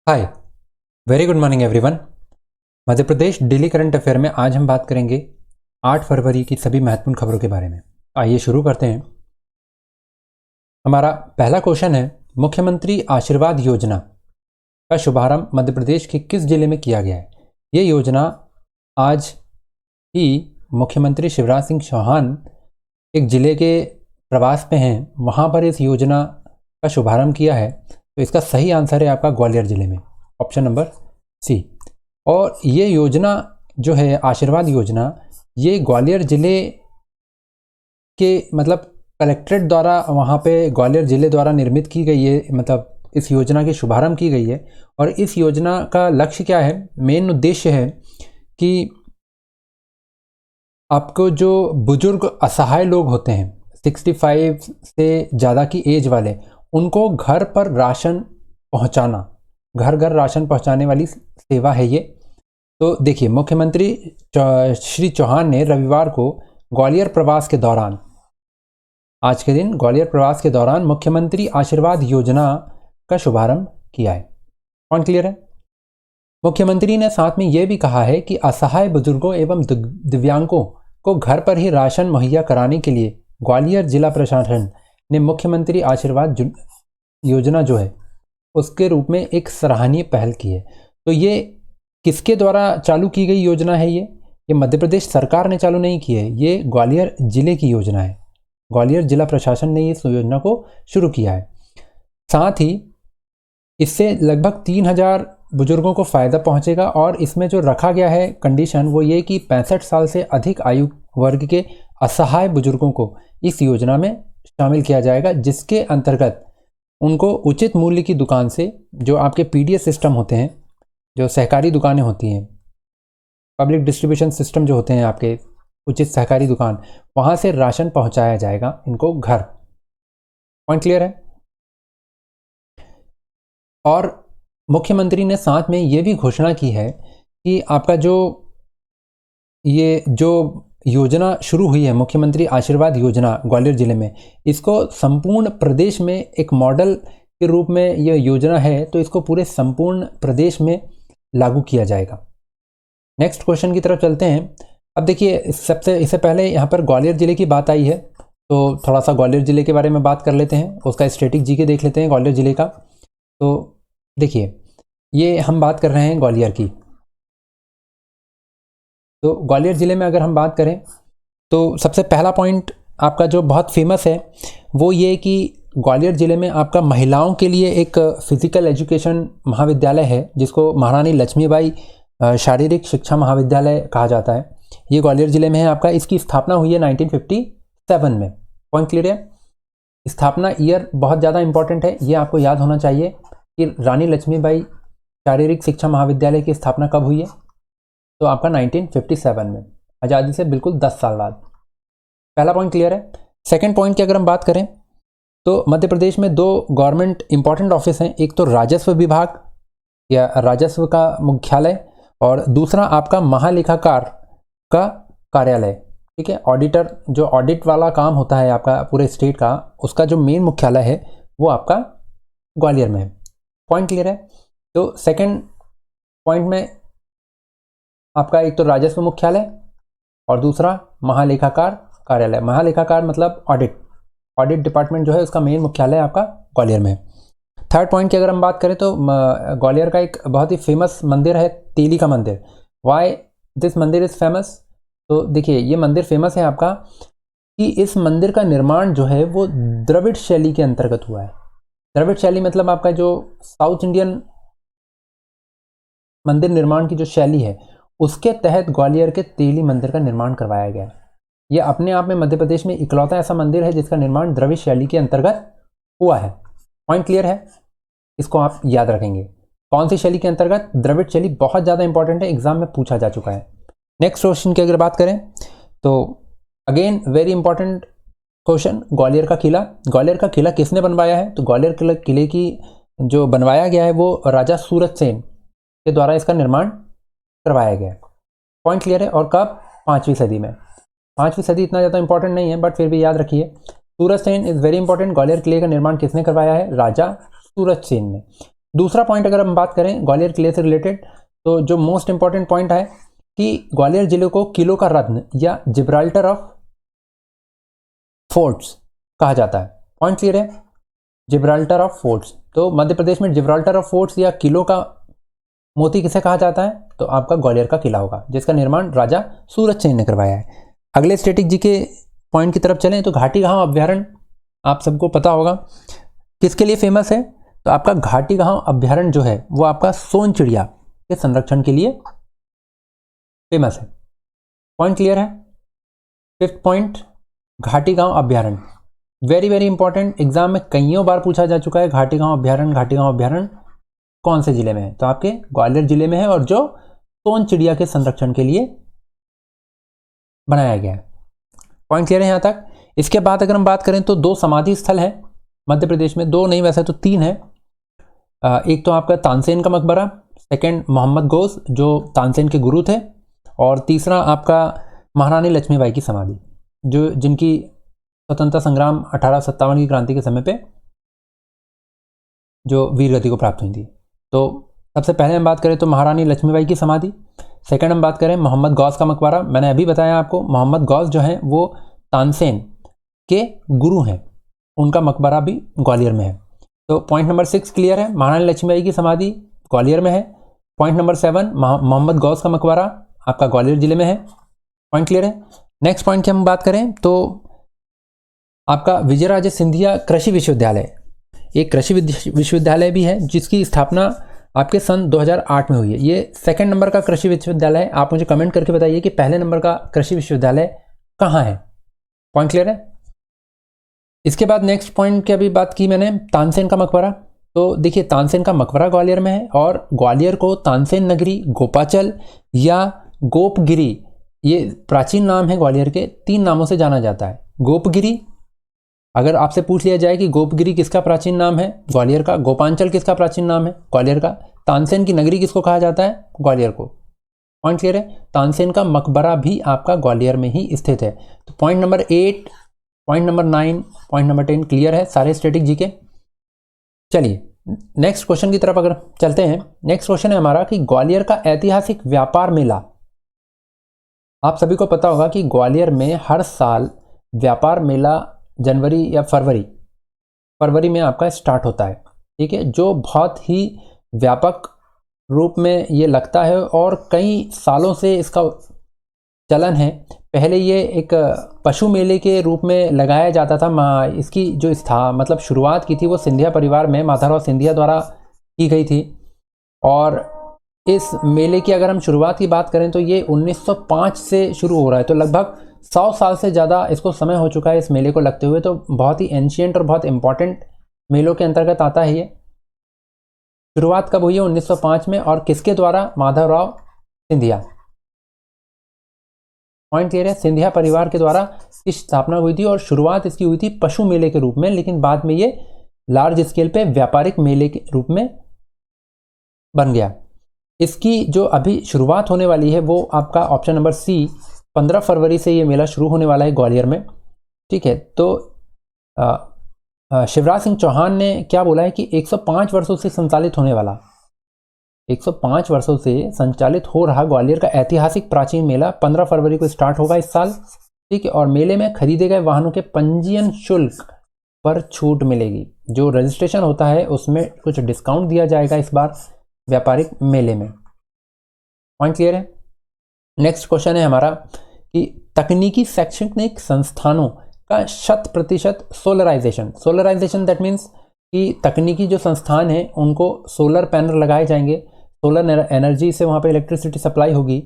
हाय, very good morning everyone. Madhya Pradesh daily current affair में आज हम बात करेंगे 8 फरवरी की सभी महत्वपूर्ण खबरों के बारे में। आइए शुरू करते हैं। हमारा पहला क्वेश्चन है, मुख्यमंत्री आशीर्वाद योजना का शुभारंभ मध्य प्रदेश के किस जिले में किया गया है? ये योजना आज ही मुख्यमंत्री शिवराज सिंह चौहान एक जिले के प्रवास पे हैं, वहाँ पर इस योजना का शुभारंभ किया है। तो इसका सही आंसर है आपका ग्वालियर जिले में, ऑप्शन नंबर सी। और ये योजना जो है आशीर्वाद योजना, ये ग्वालियर जिले के कलेक्ट्रेट द्वारा वहाँ पे ग्वालियर जिले द्वारा निर्मित की गई है। इस योजना की शुभारंभ की गई है। और इस योजना का लक्ष्य क्या है? मेन उद्देश्य है कि आपको जो बुजुर्ग असहाय लोग होते हैं 65 से ज़्यादा की एज वाले, उनको घर पर राशन पहुंचाना, घर घर राशन पहुंचाने वाली सेवा है ये। तो देखिए, मुख्यमंत्री श्री चौहान ने रविवार को ग्वालियर प्रवास के दौरान, आज के दिन ग्वालियर प्रवास के दौरान मुख्यमंत्री आशीर्वाद योजना का शुभारंभ किया है। पॉइंट क्लियर है? मुख्यमंत्री ने साथ में यह भी कहा है कि असहाय बुजुर्गों एवं दिव्यांगों को घर पर ही राशन मुहैया कराने के लिए ग्वालियर जिला प्रशासन ने मुख्यमंत्री आशीर्वाद योजना जो है उसके रूप में एक सराहनीय पहल की है। तो ये किसके द्वारा चालू की गई योजना है? ये मध्य प्रदेश सरकार ने चालू नहीं की है, ये ग्वालियर जिले की योजना है। ग्वालियर जिला प्रशासन ने इस योजना को शुरू किया है। साथ ही इससे लगभग 3000 बुजुर्गों को फ़ायदा पहुंचेगा। और इसमें जो रखा गया है कंडीशन वो ये कि 65 साल से अधिक आयु वर्ग के असहाय बुजुर्गों को इस योजना में शामिल किया जाएगा, जिसके अंतर्गत उनको उचित मूल्य की दुकान से, जो आपके पीडीएस सिस्टम होते हैं, जो सहकारी दुकानें होती हैं, पब्लिक डिस्ट्रीब्यूशन सिस्टम जो होते हैं आपके, उचित सहकारी दुकान, वहाँ से राशन पहुँचाया जाएगा इनको घर। पॉइंट क्लियर है? और मुख्यमंत्री ने साथ में ये भी घोषणा की है कि आपका ये जो योजना शुरू हुई है, मुख्यमंत्री आशीर्वाद योजना ग्वालियर जिले में, इसको संपूर्ण प्रदेश में एक मॉडल के रूप में यह योजना है, तो इसको पूरे संपूर्ण प्रदेश में लागू किया जाएगा। नेक्स्ट क्वेश्चन की तरफ चलते हैं। अब देखिए, इससे पहले यहाँ पर ग्वालियर जिले की बात आई है, तो थोड़ा सा ग्वालियर जिले के बारे में बात कर लेते हैं, उसका स्टैटिक जीके देख लेते हैं ग्वालियर जिले का। तो देखिए, ये हम बात कर रहे हैं ग्वालियर की। तो ग्वालियर ज़िले में अगर हम बात करें तो सबसे पहला पॉइंट आपका जो बहुत फेमस है वो ये कि ग्वालियर ज़िले में आपका महिलाओं के लिए एक फिज़िकल एजुकेशन महाविद्यालय है, जिसको महारानी लक्ष्मीबाई शारीरिक शिक्षा महाविद्यालय कहा जाता है। ये ग्वालियर ज़िले में है आपका। इसकी स्थापना हुई है 1957 में। पॉइंट क्लियर है? स्थापना ईयर बहुत ज़्यादा इंपॉर्टेंट है, ये आपको याद होना चाहिए कि रानी लक्ष्मीबाई शारीरिक शिक्षा महाविद्यालय की स्थापना कब हुई है। तो आपका 1957 में, आज़ादी से बिल्कुल 10 साल बाद। पहला पॉइंट क्लियर है। सेकंड पॉइंट की अगर हम बात करें तो मध्य प्रदेश में 2 गवर्नमेंट इंपॉर्टेंट ऑफिस हैं, एक तो राजस्व विभाग या राजस्व का मुख्यालय, और दूसरा आपका महालेखाकार का कार्यालय। ठीक है, ऑडिटर, जो ऑडिट वाला काम होता है आपका पूरे स्टेट का, उसका जो मेन मुख्यालय है वो आपका ग्वालियर में है। पॉइंट क्लियर है? तो सेकंड पॉइंट में आपका एक तो राजस्व मुख्यालय और दूसरा महालेखाकार कार्यालय। महालेखाकार मतलब ऑडिट डिपार्टमेंट जो है उसका मेन मुख्यालय आपका ग्वालियर में है। थर्ड पॉइंट की अगर हम बात करें तो ग्वालियर का एक बहुत ही फेमस मंदिर है, तेली का मंदिर। वाई दिस मंदिर इज़ फेमस? तो देखिए, ये मंदिर फेमस है आपका कि इस मंदिर का निर्माण जो है वो द्रविड़ शैली के अंतर्गत हुआ है। द्रविड़ शैली मतलब आपका जो साउथ इंडियन मंदिर निर्माण की जो शैली है, उसके तहत ग्वालियर के तेली मंदिर का निर्माण करवाया गया है। ये अपने आप में मध्य प्रदेश में इकलौता ऐसा मंदिर है जिसका निर्माण द्रविड़ शैली के अंतर्गत हुआ है। पॉइंट क्लियर है? इसको आप याद रखेंगे। कौन सी शैली के अंतर्गत? द्रविड़ शैली। बहुत ज़्यादा इंपॉर्टेंट है, एग्जाम में पूछा जा चुका है। नेक्स्ट क्वेश्चन की अगर बात करें तो again very important question, Gwalior का किला। ग्वालियर का किला किसने बनवाया है? तो ग्वालियर किले की जो बनवाया गया है वो राजा सूरज सेन के द्वारा इसका निर्माण करवाया गया। पॉइंट क्लियर है? और कब? 5वीं सदी में। 5वीं सदी इतना ज़्यादा इंपॉर्टेंट नहीं है, बट फिर भी याद रखिए। Suraj Sen is very important. Gwalior किले का निर्माण किसने करवाया है? राजा सूरज सेन ने। दूसरा पॉइंट अगर हम बात करें ग्वालियर किले से रिलेटेड, तो जो मोस्ट इंपॉर्टेंट पॉइंट है कि ग्वालियर जिले को किलों का रत्न या जिब्राल्टर ऑफ फोर्ट्स कहा जाता है। पॉइंट क्लियर है? Gibraltar of forts. तो मध्य प्रदेश में जिब्राल्टर ऑफ फोर्ट्स या किलों का मोती किसे कहा जाता है? तो आपका ग्वालियर का किला होगा, जिसका निर्माण राजा सूरज सिंह ने करवाया है। अगले स्टैटिक जी के पॉइंट की तरफ चलें तो घाटी गांव अभ्यारण्य आप सबको पता होगा किसके लिए फेमस है? तो आपका घाटी गांव अभ्यारण्य जो है वो आपका सोन चिड़िया के संरक्षण के लिए फेमस है। पॉइंट क्लियर है? फिफ्थ पॉइंट, घाटी गांव अभ्यारण्य वेरी वेरी इंपॉर्टेंट, एग्जाम में कईयों बार पूछा जा चुका है। घाटी गांव अभ्यारण्य कौन से जिले में है? तो आपके ग्वालियर जिले में है, और जो सोन चिड़िया के संरक्षण के लिए बनाया गया है। पॉइंट क्लियर है यहाँ तक? इसके बाद अगर हम बात करें तो 2 समाधि स्थल है मध्य प्रदेश में, 2 नहीं वैसे तो 3 है। एक तो आपका तानसेन का मकबरा, सेकंड मोहम्मद गौस जो तानसेन के गुरु थे, और तीसरा आपका महारानी लक्ष्मीबाई की समाधि जो जिनकी स्वतंत्रता संग्राम 1857 की क्रांति के समय पे जो वीर गति को प्राप्त हुई थी। तो सबसे पहले हम बात करें तो महारानी लक्ष्मीबाई की समाधि, सेकंड हम बात करें मोहम्मद गौस का मकबरा। मैंने अभी बताया आपको मोहम्मद गौस जो है वो तानसेन के गुरु हैं, उनका मकबरा भी ग्वालियर में है। तो पॉइंट नंबर 6 क्लियर है, महारानी लक्ष्मीबाई की समाधि ग्वालियर में है। पॉइंट नंबर 7 मोहम्मद गौस का मकबरा आपका ग्वालियर जिले में है। पॉइंट क्लियर है? नेक्स्ट पॉइंट की हम बात करें तो आपका विजयराजे सिंधिया कृषि विश्वविद्यालय, एक कृषि विश्वविद्यालय भी है जिसकी स्थापना आपके सन 2008 में हुई है। ये सेकंड नंबर का कृषि विश्वविद्यालय है। आप मुझे कमेंट करके बताइए कि पहले नंबर का कृषि विश्वविद्यालय कहाँ है। पॉइंट क्लियर है? इसके बाद नेक्स्ट पॉइंट की अभी बात की मैंने, तानसेन का मकबरा। तो देखिए तानसेन का मकबरा ग्वालियर में है, और ग्वालियर को तानसेन नगरी, गोपाचल या गोपगिरी, ये प्राचीन नाम है ग्वालियर के, 3 नामों से जाना जाता है। गोपगिरी, अगर आपसे पूछ लिया जाए कि गोपगिरी किसका प्राचीन नाम है, ग्वालियर का। गोपांचल किसका प्राचीन नाम है, ग्वालियर का। तानसेन की नगरी किसको कहा जाता है, ग्वालियर को। पॉइंट क्लियर है? तानसेन का मकबरा भी आपका ग्वालियर में ही स्थित है। तो point number 8, point number 9, point number 10 clear है सारे स्टैटिक जी के। चलिए नेक्स्ट क्वेश्चन की तरफ अगर चलते हैं। नेक्स्ट क्वेश्चन है हमारा कि ग्वालियर का ऐतिहासिक व्यापार मेला। आप सभी को पता होगा कि ग्वालियर में हर साल व्यापार मेला जनवरी या फरवरी में आपका स्टार्ट होता है, ठीक है, जो बहुत ही व्यापक रूप में ये लगता है और कई सालों से इसका चलन है। पहले ये एक पशु मेले के रूप में लगाया जाता था। इसकी जो मतलब शुरुआत की थी वो सिंधिया परिवार में माधवराव सिंधिया द्वारा की गई थी। और इस मेले की अगर हम शुरुआत की बात करें तो ये 1905 से शुरू हो रहा है, तो लगभग 100 साल से ज़्यादा इसको समय हो चुका है इस मेले को लगते हुए। तो बहुत ही एंशियंट और बहुत इंपॉर्टेंट मेलों के अंतर्गत आता है ये। शुरुआत कब हुई है? 1905 में, और किसके द्वारा? माधवराव सिंधिया। पॉइंट क्लियर है? सिंधिया परिवार के द्वारा इस स्थापना हुई थी और शुरुआत इसकी हुई थी पशु मेले के रूप में, लेकिन बाद में ये लार्ज स्केल पे व्यापारिक मेले के रूप में बन गया। इसकी जो अभी शुरुआत होने वाली है वो आपका ऑप्शन नंबर सी 15 फरवरी से ये मेला शुरू होने वाला है ग्वालियर में, ठीक है। तो शिवराज सिंह चौहान ने क्या बोला है कि 105 वर्षों से संचालित होने वाला 105 वर्षों से संचालित हो रहा ग्वालियर का ऐतिहासिक प्राचीन मेला 15 फरवरी को स्टार्ट होगा इस साल, ठीक है। और मेले में खरीदे गए वाहनों के पंजीयन शुल्क पर छूट मिलेगी। जो रजिस्ट्रेशन होता है उसमें कुछ डिस्काउंट दिया जाएगा इस बार व्यापारिक मेले में। पॉइंट क्लियर है? नेक्स्ट क्वेश्चन है हमारा कि तकनीकी शैक्षणिक संस्थानों का 100% सोलराइजेशन दैट मीन्स कि तकनीकी जो संस्थान हैं उनको सोलर पैनल लगाए जाएंगे, सोलर एनर्जी से वहाँ पे इलेक्ट्रिसिटी सप्लाई होगी।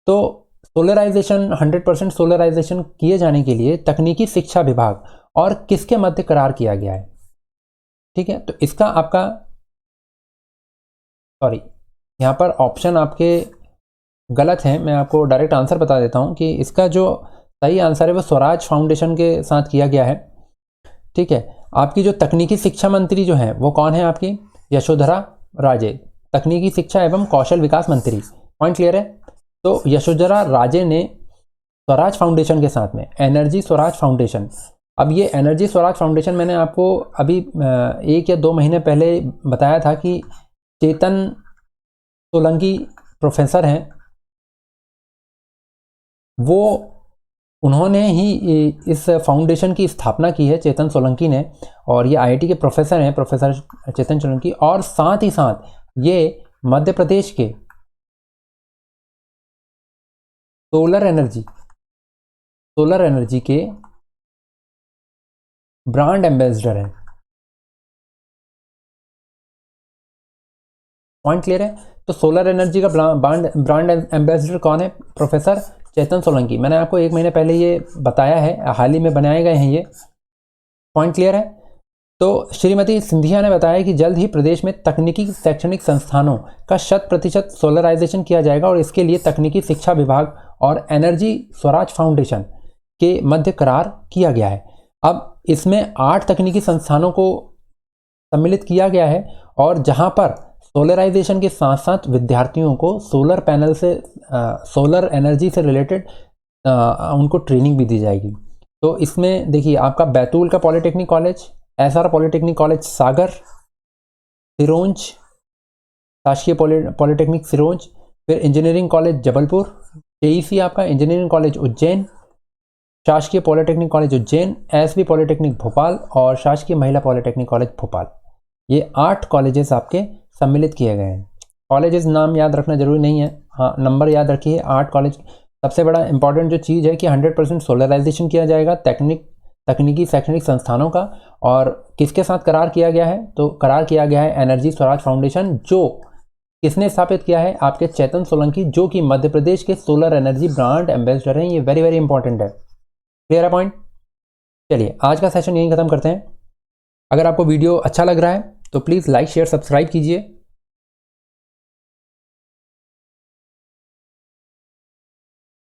तो सोलराइजेशन 100% सोलराइजेशन किए जाने के लिए तकनीकी शिक्षा विभाग और किसके मध्य करार किया गया है, ठीक है। तो इसका आपका यहाँ पर ऑप्शन आपके गलत हैं, मैं आपको डायरेक्ट आंसर बता देता हूँ कि इसका जो सही आंसर है वो स्वराज फाउंडेशन के साथ किया गया है, ठीक है। आपकी जो तकनीकी शिक्षा मंत्री जो हैं वो कौन है? आपकी यशोधरा राजे, तकनीकी शिक्षा एवं कौशल विकास मंत्री। पॉइंट क्लियर है? तो यशोधरा राजे ने स्वराज फाउंडेशन के साथ में एनर्जी स्वराज फाउंडेशन, अब ये एनर्जी स्वराज फाउंडेशन मैंने आपको अभी 1 या 2 महीने पहले बताया था कि चेतन सोलंकी प्रोफेसर हैं, वो उन्होंने ही इस फाउंडेशन की स्थापना की है, चेतन सोलंकी ने। और ये आईआईटी के प्रोफेसर हैं, प्रोफेसर चेतन सोलंकी। और साथ ही साथ ये मध्य प्रदेश के सोलर एनर्जी के ब्रांड एम्बेसडर हैं। पॉइंट क्लियर है? तो सोलर एनर्जी का ब्रांड एम्बेसडर कौन है? प्रोफेसर चेतन सोलंकी। मैंने आपको 1 महीने पहले ये बताया है, हाल ही में बनाए गए हैं ये। पॉइंट क्लियर है? तो श्रीमती सिंधिया ने बताया कि जल्द ही प्रदेश में तकनीकी शैक्षणिक संस्थानों का 100% सोलराइजेशन किया जाएगा और इसके लिए तकनीकी शिक्षा विभाग और एनर्जी स्वराज फाउंडेशन के मध्य करार किया गया है। अब इसमें 8 तकनीकी संस्थानों को सम्मिलित किया गया है और जहां पर सोलराइजेशन के साथ साथ विद्यार्थियों को सोलर पैनल से सोलर एनर्जी से रिलेटेड उनको ट्रेनिंग भी दी जाएगी। तो इसमें देखिए, आपका बैतूल का polytechnic college, SR polytechnic college Sagar, Sironj शासकीय पॉलिटेक्निक सिरोंज, फिर इंजीनियरिंग कॉलेज जबलपुर, केईसी आपका इंजीनियरिंग कॉलेज उज्जैन, शासकीय polytechnic college Ujjain, SV polytechnic Bhopal और शासकीय महिला पॉलिटेक्निक कॉलेज भोपाल। ये 8 कॉलेजेस आपके सम्मिलित किए गए हैं। कॉलेजेस नाम याद रखना जरूरी नहीं है, हाँ नंबर याद रखिए। 8 कॉलेज। सबसे बड़ा इंपॉर्टेंट जो चीज़ है कि 100% सोलराइजेशन किया जाएगा तकनीकी शैक्षणिक संस्थानों का। और किसके साथ करार किया गया है? तो करार किया गया है एनर्जी स्वराज फाउंडेशन, जो किसने स्थापित किया है? आपके चेतन सोलंकी, जो कि मध्य प्रदेश के सोलर एनर्जी ब्रांड एम्बेसडर हैं। ये वेरी वेरी इंपॉर्टेंट है। क्लियर है पॉइंट? चलिए आज का सेशन यहीं खत्म करते हैं। अगर आपको वीडियो अच्छा लग रहा है तो प्लीज़ लाइक शेयर सब्सक्राइब कीजिए।